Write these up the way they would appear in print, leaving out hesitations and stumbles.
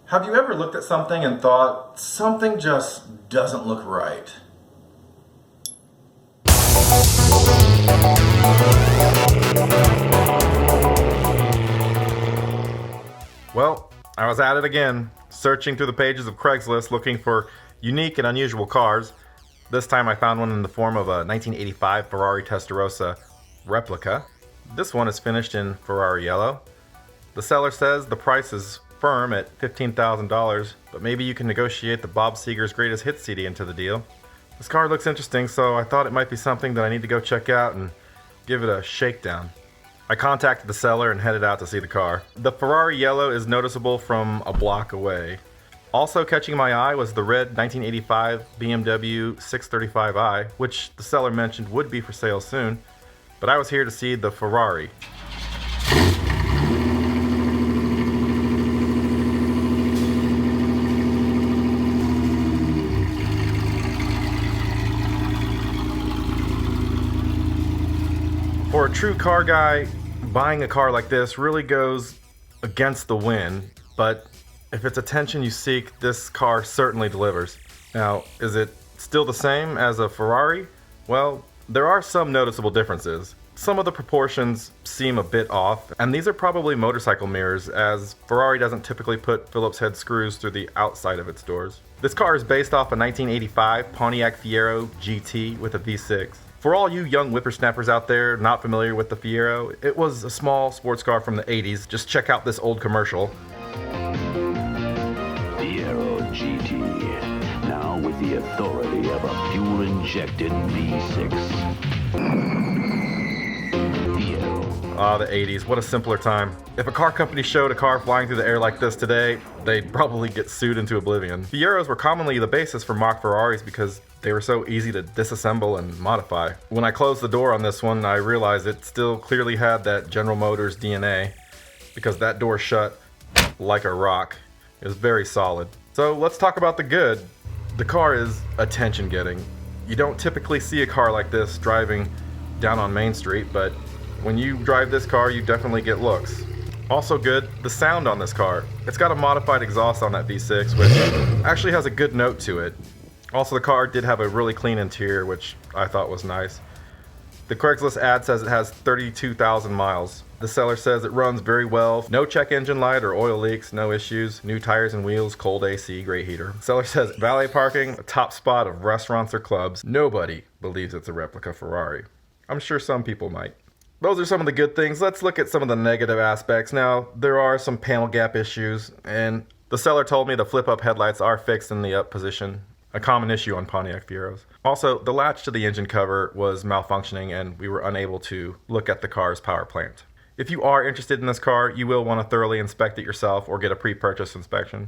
Have you ever looked at something and thought, something just doesn't look right? Well, I was at it again, searching through the pages of Craigslist looking for unique and unusual cars. This time I found one in the form of a 1985 Ferrari Testarossa Replica. This one is finished in Ferrari yellow. The seller says the price is firm at $15,000, but maybe you can negotiate the Bob Seger's Greatest Hits CD into the deal. This car looks interesting, so I thought it might be something that I need to go check out and give it a shakedown. I contacted the seller and headed out to see the car. The Ferrari yellow is noticeable from a block away. Also catching my eye was the red 1985 BMW 635i, which the seller mentioned would be for sale soon, but I was here to see the Ferrari. For a true car guy, buying a car like this really goes against the wind, but if it's attention you seek, this car certainly delivers. Now, is it still the same as a Ferrari? Well, there are some noticeable differences. Some of the proportions seem a bit off, and these are probably motorcycle mirrors, as Ferrari doesn't typically put Phillips head screws through the outside of its doors. This car is based off a 1985 Pontiac Fiero GT with a V6. For all you young whippersnappers out there not familiar with the Fiero, it was a small sports car from the 80s. Just check out this old commercial. Fiero GT, now with the authority of a fuel-injected V6. Ah, the 80s, what a simpler time. If a car company showed a car flying through the air like this today, they'd probably get sued into oblivion. Fieros were commonly the basis for mock Ferraris because they were so easy to disassemble and modify. When I closed the door on this one, I realized it still clearly had that General Motors DNA, because that door shut like a rock. It was very solid. So let's talk about the good. The car is attention-getting. You don't typically see a car like this driving down on Main Street, but when you drive this car, you definitely get looks. Also good, the sound on this car. It's got a modified exhaust on that V6, which actually has a good note to it. Also, the car did have a really clean interior, which I thought was nice. The Craigslist ad says it has 32,000 miles. The seller says it runs very well. No check engine light or oil leaks, no issues. New tires and wheels, cold AC, great heater. The seller says valet parking, a top spot of restaurants or clubs. Nobody believes it's a replica Ferrari. I'm sure some people might. Those are some of the good things. Let's look at some of the negative aspects. Now, there are some panel gap issues, and the seller told me the flip-up headlights are fixed in the up position, a common issue on Pontiac Fieros. Also, the latch to the engine cover was malfunctioning, and we were unable to look at the car's power plant. If you are interested in this car, you will want to thoroughly inspect it yourself or get a pre-purchase inspection.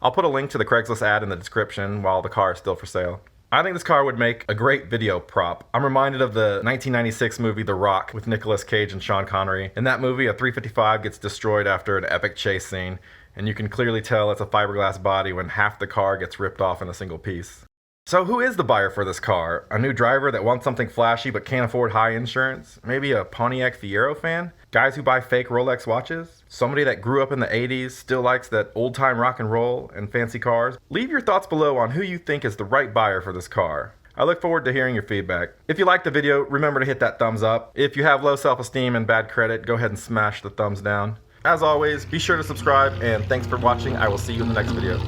I'll put a link to the Craigslist ad in the description while the car is still for sale. I think this car would make a great video prop. I'm reminded of the 1996 movie The Rock with Nicolas Cage and Sean Connery. In that movie, a 355 gets destroyed after an epic chase scene, and you can clearly tell it's a fiberglass body when half the car gets ripped off in a single piece. So who is the buyer for this car? A new driver that wants something flashy but can't afford high insurance? Maybe a Pontiac Fiero fan? Guys who buy fake Rolex watches? Somebody that grew up in the 80s, still likes that old-time rock and roll and fancy cars? Leave your thoughts below on who you think is the right buyer for this car. I look forward to hearing your feedback. If you liked the video, remember to hit that thumbs up. If you have low self-esteem and bad credit, go ahead and smash the thumbs down. As always, be sure to subscribe, and thanks for watching. I will see you in the next video.